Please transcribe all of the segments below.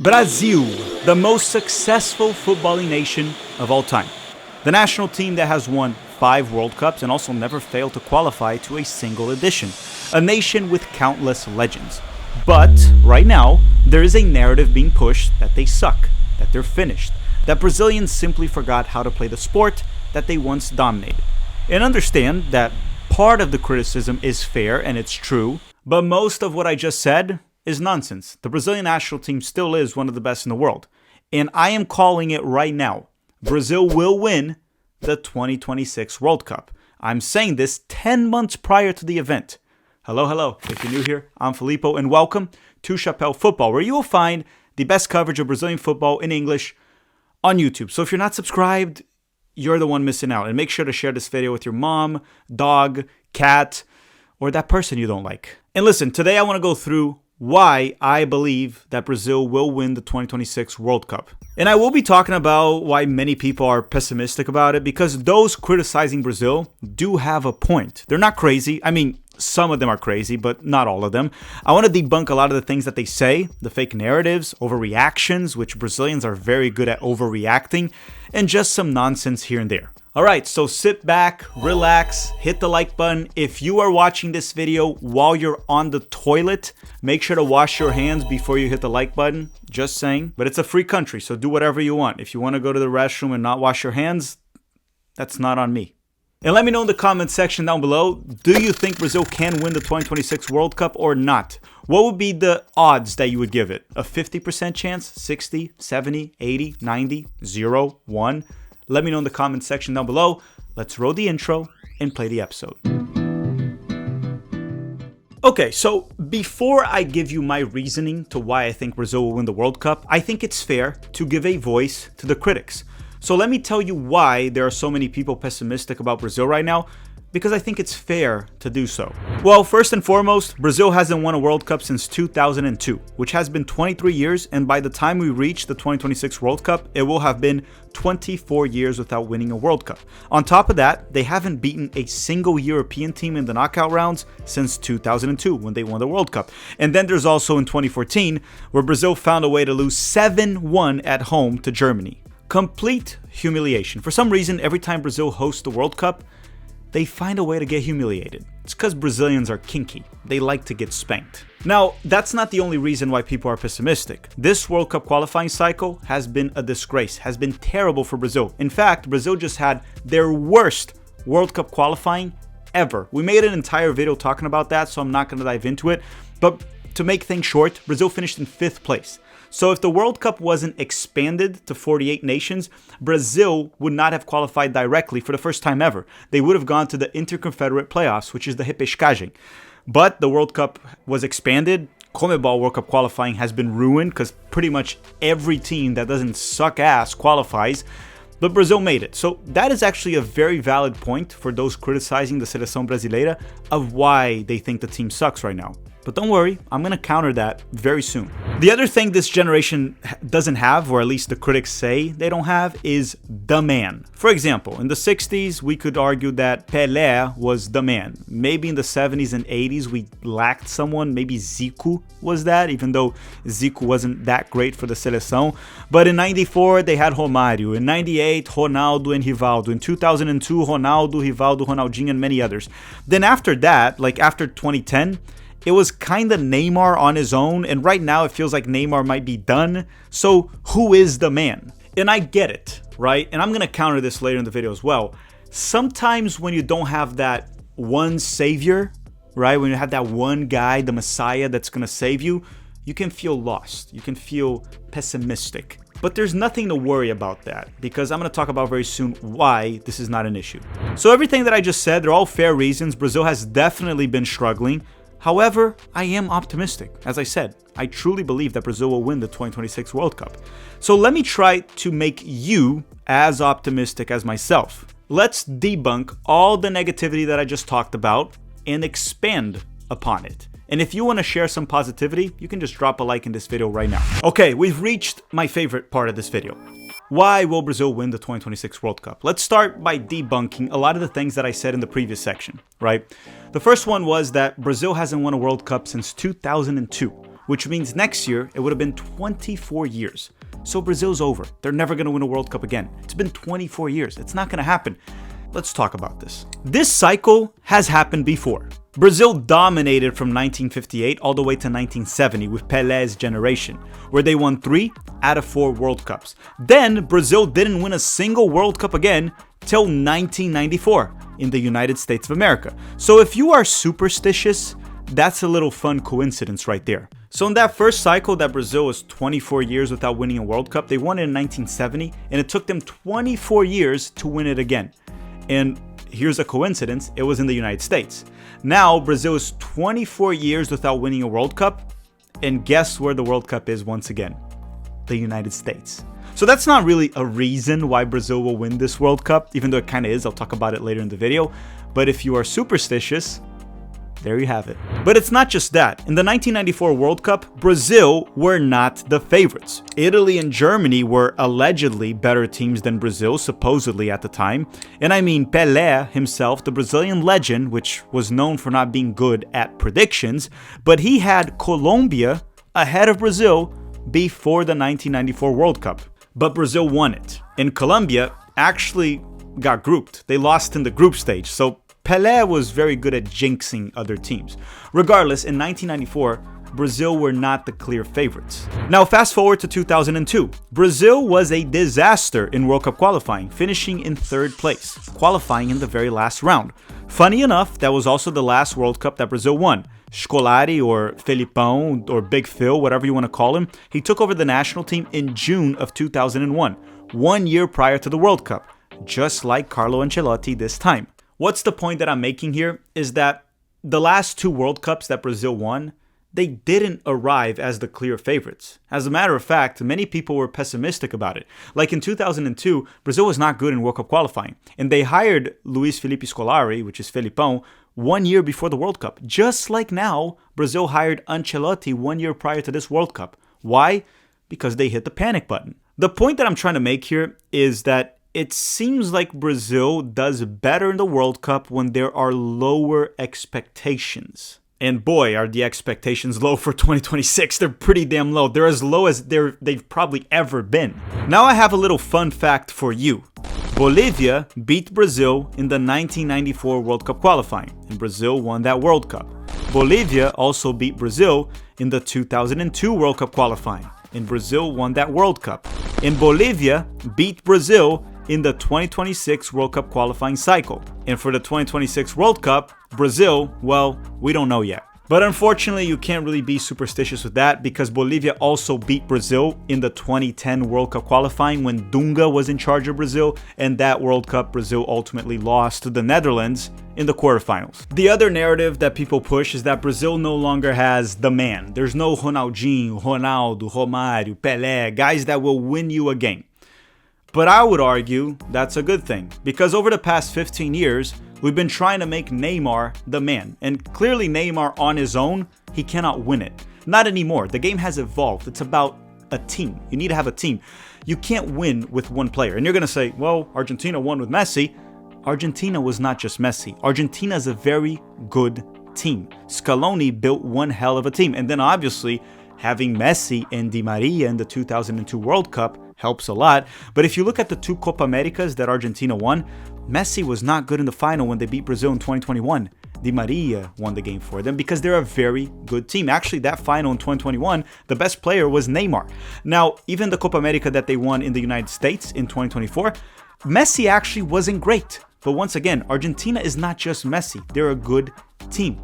Brazil, the most successful footballing nation of all time. The national team that has won 5 World Cups and also never failed to qualify to a single edition. A nation with countless legends. But right now, there is a narrative being pushed that they suck, that they're finished, that Brazilians simply forgot how to play the sport that they once dominated. And understand that part of the criticism is fair and it's true, but most of what I just said is nonsense. The Brazilian national team still is one of the best in the world. And I am calling it right now. Brazil will win the 2026 World Cup. I'm saying this 10 months prior to the event. Hello. If you're new here, I'm Filippo, and welcome to Chapéu Football, where you will find the best coverage of Brazilian football in English on YouTube. So if you're not subscribed, you're the one missing out. And make sure to share this video with your mom, dog, cat, or that person you don't like. And listen, today I want to go through why I believe that Brazil will win the 2026 World Cup. And I will be talking about why many people are pessimistic about it, because those criticizing Brazil do have a point. They're not crazy. I mean, some of them are crazy, but not all of them. I want to debunk a lot of the things that they say, the fake narratives, overreactions, which Brazilians are very good at overreacting, and just some nonsense here and there. Alright, so sit back, relax, hit the like button. If you are watching this video while you're on the toilet, make sure to wash your hands before you hit the like button. Just saying. But it's a free country, so do whatever you want. If you want to go to the restroom and not wash your hands, that's not on me. And let me know in the comment section down below, do you think Brazil can win the 2026 World Cup or not? What would be the odds that you would give it? A 50% chance? 60, 70, 80, 90, 0, 1? Let me know in the comment section down below. Let's roll the intro and play the episode. Okay, so before I give you my reasoning to why I think Brazil will win the World Cup, I think it's fair to give a voice to the critics. So let me tell you why there are so many people pessimistic about Brazil right now, because I think it's fair to do so. Well, first and foremost, Brazil hasn't won a World Cup since 2002, which has been 23 years, and by the time we reach the 2026 World Cup, it will have been 24 years without winning a World Cup. On top of that, they haven't beaten a single European team in the knockout rounds since 2002 when they won the World Cup. And then there's also in 2014, where Brazil found a way to lose 7-1 at home to Germany. Complete humiliation. For some reason, every time Brazil hosts the World Cup, they find a way to get humiliated. It's because Brazilians are kinky. They like to get spanked. Now, that's not the only reason why people are pessimistic. This World Cup qualifying cycle has been a disgrace, has been terrible for Brazil. In fact, Brazil just had their worst World Cup qualifying ever. We made an entire video talking about that, so I'm not going to dive into it. But to make things short, Brazil finished in 5th place. So if the World Cup wasn't expanded to 48 nations, Brazil would not have qualified directly for the first time ever. They would have gone to the Interconfederate Playoffs, which is the repescagem. But the World Cup was expanded. CONMEBOL World Cup qualifying has been ruined because pretty much every team that doesn't suck ass qualifies. But Brazil made it. So that is actually a very valid point for those criticizing the Seleção Brasileira of why they think the team sucks right now. But don't worry, I'm going to counter that very soon. The other thing this generation doesn't have, or at least the critics say they don't have, is the man. For example, in the 60s, we could argue that Pelé was the man. Maybe in the 70s and 80s, we lacked someone. Maybe Zico was that, even though Zico wasn't that great for the Seleção. But in 94, they had Romário. In 98, Ronaldo and Rivaldo. In 2002, Ronaldo, Rivaldo, Ronaldinho, and many others. Then after that, like after 2010, it was kind of Neymar on his own, and right now it feels like Neymar might be done. So who is the man? And I get it, right? And I'm going to counter this later in the video as well. Sometimes when you don't have that one savior, right? When you have that one guy, the Messiah that's going to save you, you can feel lost. You can feel pessimistic. But there's nothing to worry about that, because I'm going to talk about very soon why this is not an issue. So everything that I just said, they're all fair reasons. Brazil has definitely been struggling. However, I am optimistic. As I said, I truly believe that Brazil will win the 2026 World Cup. So let me try to make you as optimistic as myself. Let's debunk all the negativity that I just talked about and expand upon it. And if you want to share some positivity, you can just drop a like in this video right now. Okay, we've reached my favorite part of this video. Why will Brazil win the 2026 World Cup? Let's start by debunking a lot of the things that I said in the previous section, right? The first one was that Brazil hasn't won a World Cup since 2002. which means next year it would have been 24 years. So Brazil's over. They're never going to win a World Cup again. It's been 24 years. It's not going to happen. Let's talk about this. This cycle has happened before. Brazil dominated from 1958 all the way to 1970 with Pelé's generation, where they won 3 out of 4 World Cups. Then Brazil didn't win a single World Cup again till 1994 in the United States of America. So if you are superstitious, that's a little fun coincidence right there. So in that first cycle that Brazil was 24 years without winning a World Cup, they won it in 1970, and it took them 24 years to win it again. And here's a coincidence, it was in the United States. Now Brazil is 24 years without winning a World Cup, and guess where the World Cup is once again? The United States. So that's not really a reason why Brazil will win this World Cup, even though it kind of is. I'll talk about it later in the video. But if you are superstitious, there you have it. But it's not just that. In the 1994 World Cup, Brazil were not the favorites. Italy and Germany were allegedly better teams than Brazil, supposedly at the time. And I mean Pelé himself, the Brazilian legend, which was known for not being good at predictions, but he had Colombia ahead of Brazil before the 1994 World Cup. But Brazil won it. And Colombia actually got grouped. They lost in the group stage. So Pelé was very good at jinxing other teams. Regardless, in 1994, Brazil were not the clear favorites. Now fast forward to 2002. Brazil was a disaster in World Cup qualifying, finishing in 3rd place, qualifying in the very last round. Funny enough, that was also the last World Cup that Brazil won. Scolari, or Felipão, or Big Phil, whatever you want to call him, he took over the national team in June of 2001, 1 year prior to the World Cup, just like Carlo Ancelotti this time. What's the point that I'm making here is that the last 2 World Cups that Brazil won, they didn't arrive as the clear favorites. As a matter of fact, many people were pessimistic about it. Like in 2002, Brazil was not good in World Cup qualifying, and they hired Luiz Felipe Scolari, which is Felipão, 1 year before the World Cup. Just like now, Brazil hired Ancelotti 1 year prior to this World Cup. Why? Because they hit the panic button. The point that I'm trying to make here is that it seems like Brazil does better in the World Cup when there are lower expectations. And boy, are the expectations low for 2026. They're pretty damn low. They're as low as they've probably ever been. Now I have a little fun fact for you. Bolivia beat Brazil in the 1994 World Cup qualifying, and Brazil won that World Cup. Bolivia also beat Brazil in the 2002 World Cup qualifying, and Brazil won that World Cup. And Bolivia beat Brazil in the 2026 World Cup qualifying cycle. And for the 2026 World Cup, Brazil, well, we don't know yet. But unfortunately, you can't really be superstitious with that because Bolivia also beat Brazil in the 2010 World Cup qualifying when Dunga was in charge of Brazil, and that World Cup Brazil ultimately lost to the Netherlands in the quarterfinals. The other narrative that people push is that Brazil no longer has the man. There's no Ronaldinho, Ronaldo, Romário, Pelé, guys that will win you a game. But I would argue that's a good thing, because over the past 15 years, we've been trying to make Neymar the man. And clearly Neymar on his own, he cannot win it. Not anymore. The game has evolved. It's about a team. You need to have a team. You can't win with one player. And you're going to say, well, Argentina won with Messi. Argentina was not just Messi. Argentina is a very good team. Scaloni built one hell of a team. And then obviously, having Messi and Di Maria in the 2002 World Cup helps a lot. But if you look at the 2 Copa Americas that Argentina won, Messi was not good in the final when they beat Brazil in 2021. Di Maria won the game for them because they're a very good team. Actually, that final in 2021, the best player was Neymar. Now, even the Copa America that they won in the United States in 2024, Messi actually wasn't great. But once again, Argentina is not just Messi. They're a good team.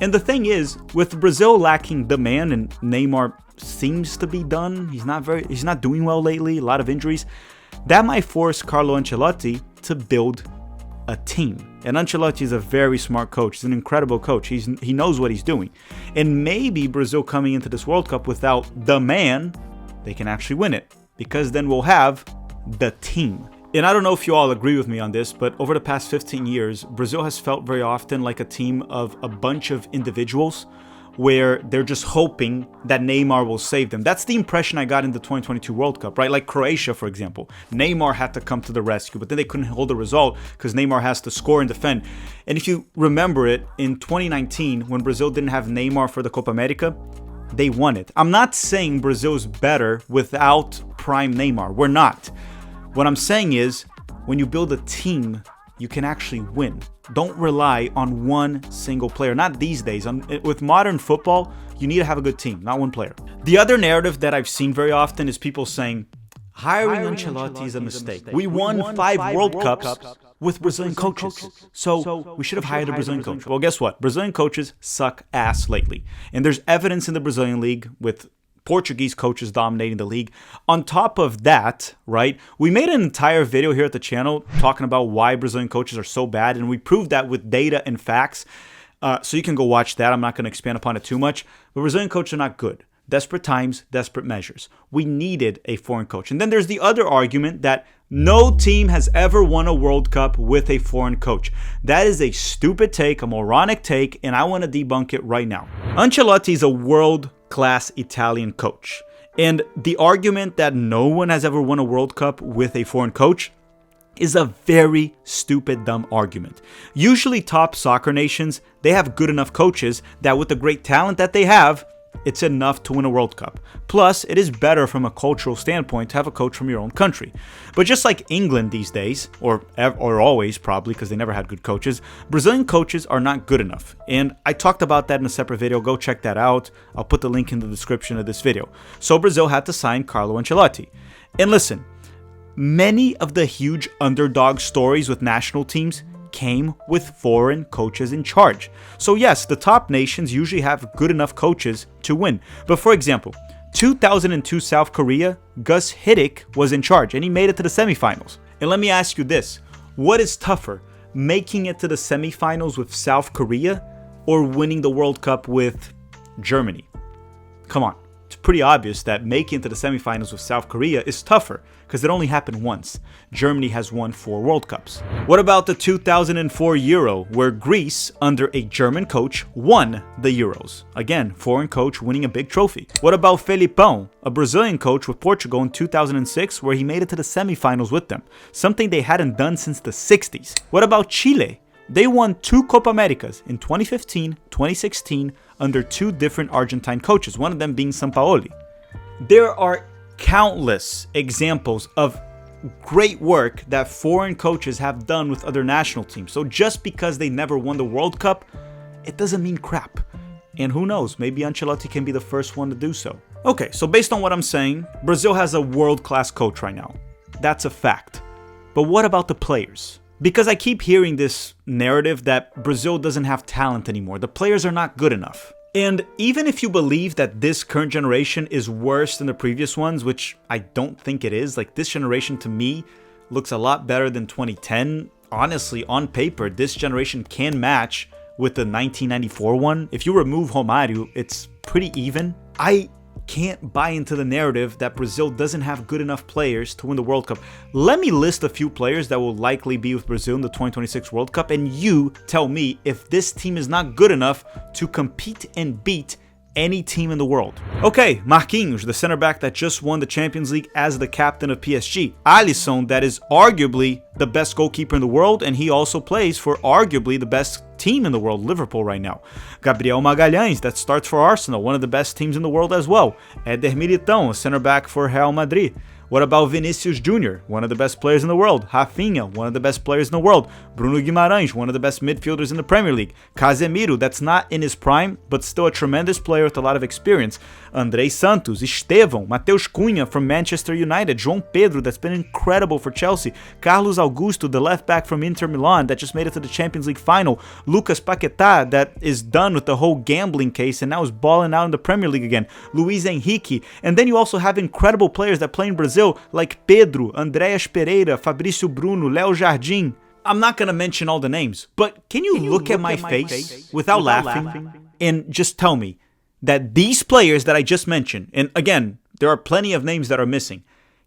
And the thing is, with Brazil lacking the man and Neymar seems to be done, he's not doing well lately, a lot of injuries, that might force Carlo Ancelotti to build a team. And Ancelotti is a very smart coach. He's an incredible coach. He knows what he's doing. And maybe Brazil coming into this World Cup without the man, they can actually win it, because then we'll have the team. And I don't know if you all agree with me on this, but over the past 15 years, Brazil has felt very often like a team of a bunch of individuals where they're just hoping that Neymar will save them. That's the impression I got in the 2022 World Cup, right? Like Croatia, for example. Neymar had to come to the rescue, but then they couldn't hold the result because Neymar has to score and defend. And if you remember it, in 2019, when Brazil didn't have Neymar for the Copa America, they won it. I'm not saying Brazil's better without prime Neymar. We're not. What I'm saying is, when you build a team, you can actually win. Don't rely on one single player. Not these days. With modern football, you need to have a good team, not one player. The other narrative that I've seen very often is people saying, hiring Ancelotti is a mistake. We won 5 World Cups with Brazilian coaches, so we should have hired a Brazilian coach. Well, guess what? Brazilian coaches suck ass lately. And there's evidence in the Brazilian league with Portuguese coaches dominating the league. On top of that, right, we made an entire video here at the channel talking about why Brazilian coaches are so bad, and we proved that with data and facts. So you can go watch that. I'm not going to expand upon it too much. But Brazilian coaches are not good. Desperate times, desperate measures. We needed a foreign coach. And then there's the other argument that no team has ever won a World Cup with a foreign coach. That is a stupid take, a moronic take, and I want to debunk it right now. Ancelotti is a world-class Italian coach. And the argument that no one has ever won a World Cup with a foreign coach is a very stupid, dumb argument. Usually top soccer nations, they have good enough coaches that with the great talent that they have, it's enough to win a World Cup. Plus, it is better from a cultural standpoint to have a coach from your own country. But just like England these days, or always probably because they never had good coaches, Brazilian coaches are not good enough. And I talked about that in a separate video. Go check that out. I'll put the link in the description of this video. So Brazil had to sign Carlo Ancelotti. And listen, many of the huge underdog stories with national teams came with foreign coaches in charge. So yes, the top nations usually have good enough coaches to win. But for example, 2002 South Korea, Gus Hiddink was in charge and he made it to the semifinals. And let me ask you this, what is tougher, making it to the semifinals with South Korea or winning the World Cup with Germany? Come on. It's pretty obvious that making it to the semifinals with South Korea is tougher because it only happened once. Germany has won 4 World Cups. What about the 2004 Euro, where Greece, under a German coach, won the Euros? Again, foreign coach winning a big trophy. What about Felipão, a Brazilian coach with Portugal in 2006, where he made it to the semifinals with them? Something they hadn't done since the 60s. What about Chile? They won 2 Copa Americas in 2015, 2016, under 2 different Argentine coaches, one of them being Sampaoli. There are countless examples of great work that foreign coaches have done with other national teams. So just because they never won the World Cup, it doesn't mean crap. And who knows, maybe Ancelotti can be the first one to do so. Okay, so based on what I'm saying, Brazil has a world-class coach right now. That's a fact. But what about the players? Because I keep hearing this narrative that Brazil doesn't have talent anymore. The players are not good enough. And even if you believe that this current generation is worse than the previous ones, which I don't think it is, like this generation to me looks a lot better than 2010. Honestly, on paper, this generation can match with the 1994 one. If you remove Romário, it's pretty even. I can't buy into the narrative that Brazil doesn't have good enough players to win the World Cup. Let me list a few players that will likely be with Brazil in the 2026 World Cup, and you tell me if this team is not good enough to compete and beat any team in the world. Okay, Marquinhos, the center back that just won the Champions League as the captain of PSG. Alisson, that is arguably the best goalkeeper in the world, and he also plays for arguably the best team in the world, Liverpool, right now. Gabriel Magalhães, that starts for Arsenal, one of the best teams in the world as well. Éder Militão, a center back for Real Madrid. What about Vinicius Jr., one of the best players in the world? Rafinha, one of the best players in the world. Bruno Guimarães, one of the best midfielders in the Premier League. Casemiro, that's not in his prime, but still a tremendous player with a lot of experience. André Santos, Estevão, Matheus Cunha from Manchester United. João Pedro, that's been incredible for Chelsea. Carlos Augusto, the left back from Inter Milan that just made it to the Champions League final. Lucas Paquetá, that is done with the whole gambling case and now is balling out in the Premier League again. Luis Henrique. And then you also have incredible players that play in Brazil, like Pedro, Andreas Pereira, Fabrício Bruno, Léo Jardim. I'm not going to mention all the names, but can you look at my face without laughing and just tell me that these players that I just mentioned, and again, there are plenty of names that are missing,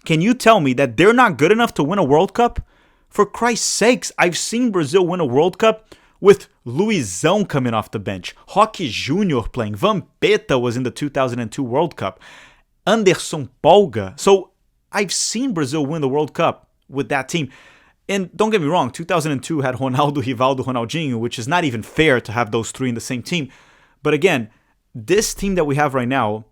can you tell me that they're not good enough to win a World Cup? For Christ's sakes, I've seen Brazil win a World Cup with Luizão coming off the bench, Roque Jr. playing, Vampeta was in the 2002 World Cup, Anderson Polga. So I've seen Brazil win the World Cup with that team. And don't get me wrong, 2002 had Ronaldo, Rivaldo, Ronaldinho, which is not even fair to have those 3 in the same team. But again, this team that we have right now,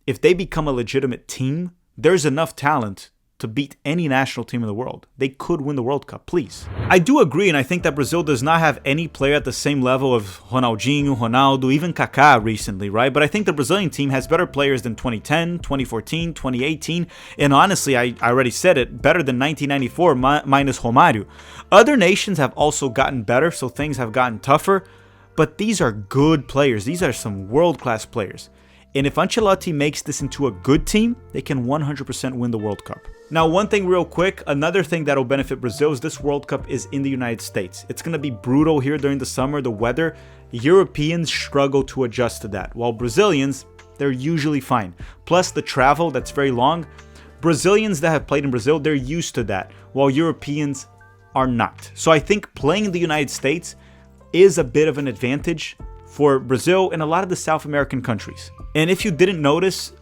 if they become a legitimate team, there's enough talent to beat any national team in the world. They could win the World Cup, please. I do agree, and I think that Brazil does not have any player at the same level of Ronaldinho, Ronaldo, even Kaká recently, right? But I think the Brazilian team has better players than 2010, 2014, 2018, and honestly, I already said it, better than 1994 minus Romário. Other nations have also gotten better, so things have gotten tougher, but these are good players. These are some world-class players. And if Ancelotti makes this into a good team, they can 100% win the World Cup. Now, one thing real quick, another thing that'll benefit Brazil is this World Cup is in the United States. It's going to be brutal here during the summer, the weather. Europeans struggle to adjust to that, while Brazilians, they're usually fine. Plus the travel, that's very long. Brazilians that have played in Brazil, they're used to that, while Europeans are not. So I think playing in the United States is a bit of an advantage for Brazil and a lot of the South American countries. And if you didn't notice,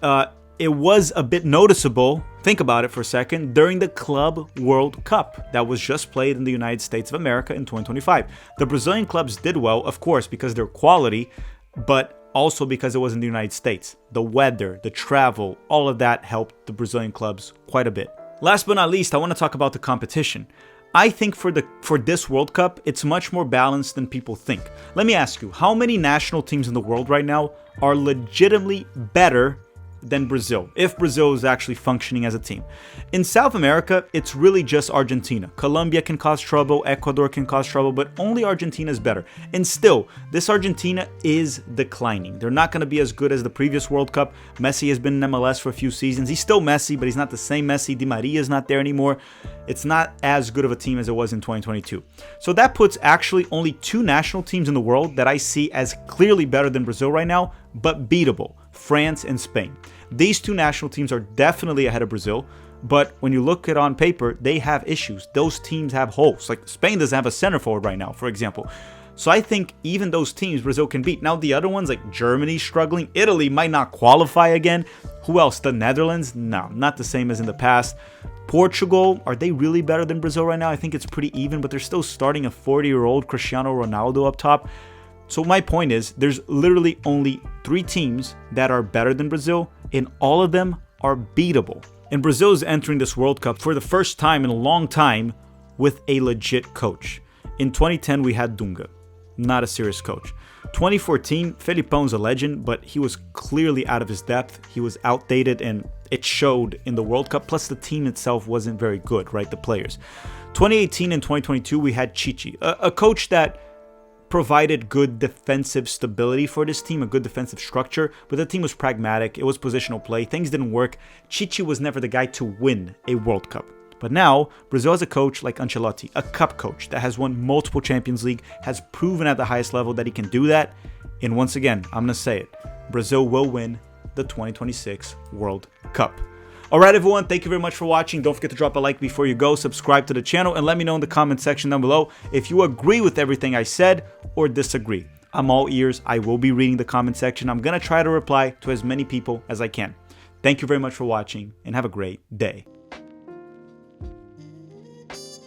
it was a bit noticeable, think about it for a second, during the Club World Cup that was just played in the United States of America in 2025. The Brazilian clubs did well, of course, because they're quality, but also because it was in the United States. The weather, the travel, all of that helped the Brazilian clubs quite a bit. Last but not least, I want to talk about the competition. I think for this World Cup, it's much more balanced than people think. Let me ask you, how many national teams in the world right now are legitimately better than Brazil, if Brazil is actually functioning as a team? In South America, it's really just Argentina. Colombia can cause trouble, Ecuador can cause trouble, but only Argentina is better. And still, this Argentina is declining. They're not going to be as good as the previous World Cup. Messi has been in MLS for a few seasons. He's still Messi, but he's not the same Messi. Di Maria is not there anymore. It's not as good of a team as it was in 2022. So that puts actually only two national teams in the world that I see as clearly better than Brazil right now, but beatable: France and Spain. These two national teams are definitely ahead of Brazil, but when you look at it on paper, they have issues. Those teams have holes. Like Spain doesn't have a center forward right now, for example. So I think even those teams Brazil can beat. Now the other ones, like Germany struggling, Italy might not qualify again. Who else? The Netherlands? No, not the same as in the past. Portugal, are they really better than Brazil right now? I think it's pretty even, but they're still starting a 40-year-old Cristiano Ronaldo up top. So my point is, there's literally only 3 teams that are better than Brazil, and all of them are beatable. And Brazil is entering this World Cup for the first time in a long time with a legit coach. In 2010, we had Dunga, not a serious coach. 2014, Felipão's a legend, but he was clearly out of his depth. He was outdated, and it showed in the World Cup. Plus, the team itself wasn't very good, right? The players. 2018 and 2022, we had Chichi, a coach that provided good defensive stability for this team, a good defensive structure, but the team was pragmatic. It was positional play. Things didn't work. Chichi was never the guy to win a World Cup. But now, Brazil has a coach like Ancelotti, a cup coach that has won multiple Champions League, has proven at the highest level that he can do that. And once again, I'm going to say it, Brazil will win the 2026 World Cup. Alright everyone, thank you very much for watching. Don't forget to drop a like before you go, subscribe to the channel, and let me know in the comment section down below if you agree with everything I said or disagree. I'm all ears. I will be reading the comment section. I'm going to try to reply to as many people as I can. Thank you very much for watching, and have a great day.